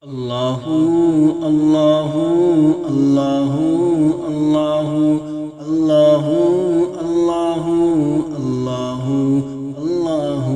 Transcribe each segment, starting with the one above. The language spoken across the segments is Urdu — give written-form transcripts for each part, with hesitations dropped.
اللہ اللہ اللہ اللہ اللہ اللہ اللہ اللہ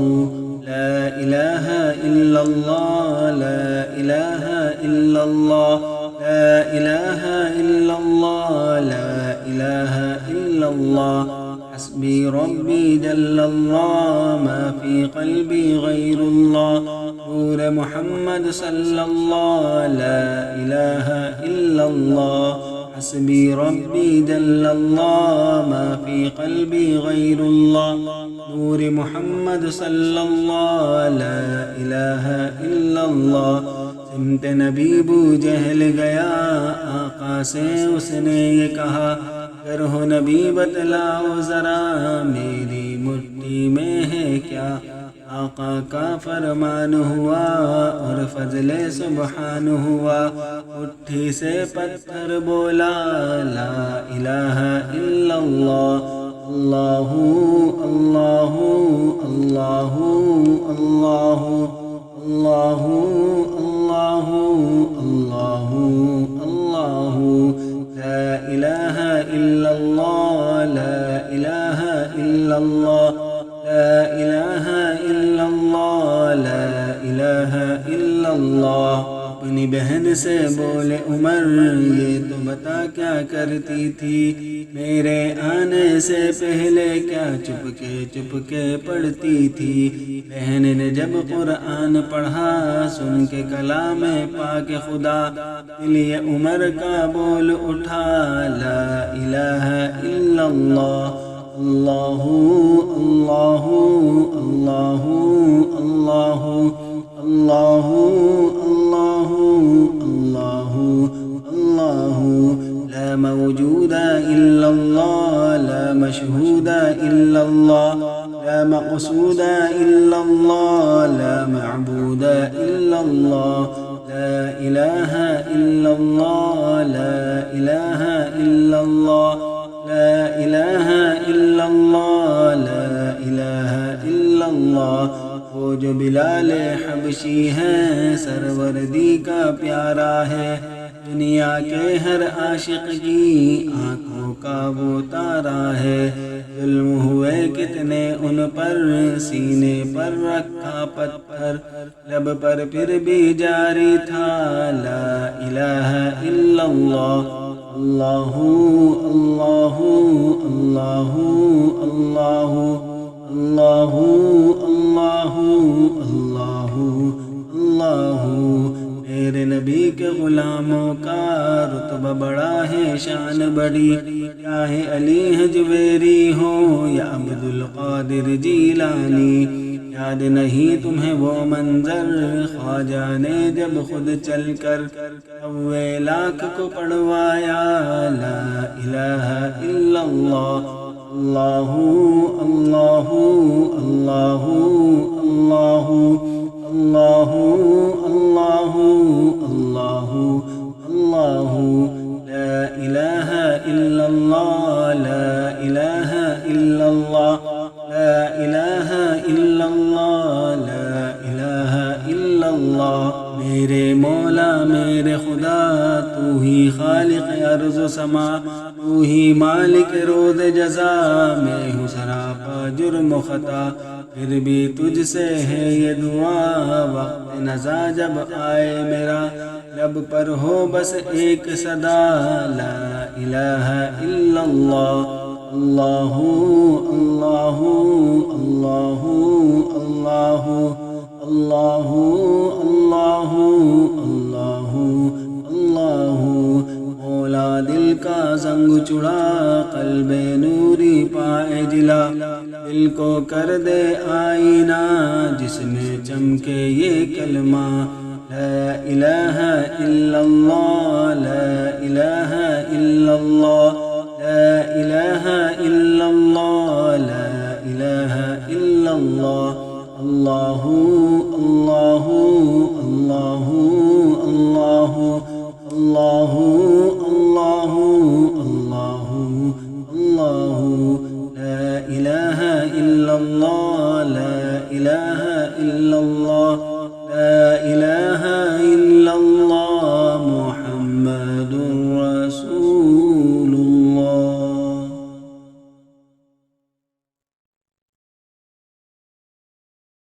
لا الہ الا اللہ لا الہ الا اللہ لا الہ الا اللہ لا الہ الا اللہ حسبی ربی جل اللہ ما فی قلبی غیر اللہ نور محمد صلی اللہ لا الہ الا اللہ حسبی ربی جل اللہ ما فی قلبی غیر اللہ نور محمد صلی اللہ لا الہ الا اللہ سمت نبی بو جہل گیا آقا سے اس نے یہ کہا اگر ہو نبی بتلاؤ ذرا میری مٹھی میں ہے کیا آقا کا فرمان ہوا اور فضل سبحان ہوا مٹھی سے پتھر بولا لا الہ الا اللہ اللہ اللہ اللہ اللہ اللہ اللہ اللہ اللہ لا الہ الا اللہ لا الہ الا اللہ لا الہ الا اللہ لا الہ الا اللہ اپنی بہن سے بولے عمر یہ تو بتا کیا کرتی تھی میرے آنے سے پہلے کیا چپ کے پڑھتی تھی بہن نے جب قرآن پڑھا سن کے کلام پاک خدا دل یہ عمر کا بول اٹھا لا الہ الا اللہ اللہ اللہ اللہ اللہ اللہ اللہ اللہ اللہ لا موجود الا اللہ لا مشہود الا اللہ لا مقصود الا اللہ لا معبود الا اللہ لا الہ الا اللہ لا الہ الا اللہ لا الہ الا اللہ لا الہ الا اللہ وہ جو بلال حبشی ہے سروردی کا پیارا ہے دنیا کے ہر عاشق کی آنکھوں کا وہ تارا ہے ظلم ہوئے کتنے ان پر سینے پر رکھا پتھر لب پر پھر بھی جاری تھا لا الہ الا اللہ اللہ اللہ اللہ اللہ اللہ اللہ اللہ اللہ میرے نبی کے غلاموں کا رتبہ بڑا ہے شان بڑی چاہے علی حجویری ہو یا عبد القادر جیلانی یاد نہیں تمہیں وہ منظر خواجہ نے جب خود چل کر اوے لاکھ کو پڑھوایا لا الہ الا اللہ اللہ اللہ اللہ اللہ اللہ اللہ اللہ اللہ لا الہ الا اللہ لا الہ الا اللہ لا الہ الا اللہ لا الہ الا اللہ میرے مولا میرے خدا تو ہی خالق ارض و سما تو ہی مالک روز جزا میں ہوں سراپا جرم و خطا پھر بھی تجھ سے ہے یہ دعا وقت نزا جب آئے میرا لب پر ہو بس ایک صدا لا الہ الا اللہ اللہ اللہ اللہ اللہ اللہ اللہ اللہ اللہ مولا دل کا زنگ چڑھا قلب نوری پائے جلا دل کو کر دے آئینہ جس میں چمکے یہ کلمہ لا الہ الا اللہ لا الہ الا اللہ لا الہ الا اللہ لا الہ الا اللہ اللہ اللہ اللہ اللہ اللہ اللہ اللہ اللہ لا الہ الا اللہ لا الہ الا اللہ لا الہ الا اللہ محمد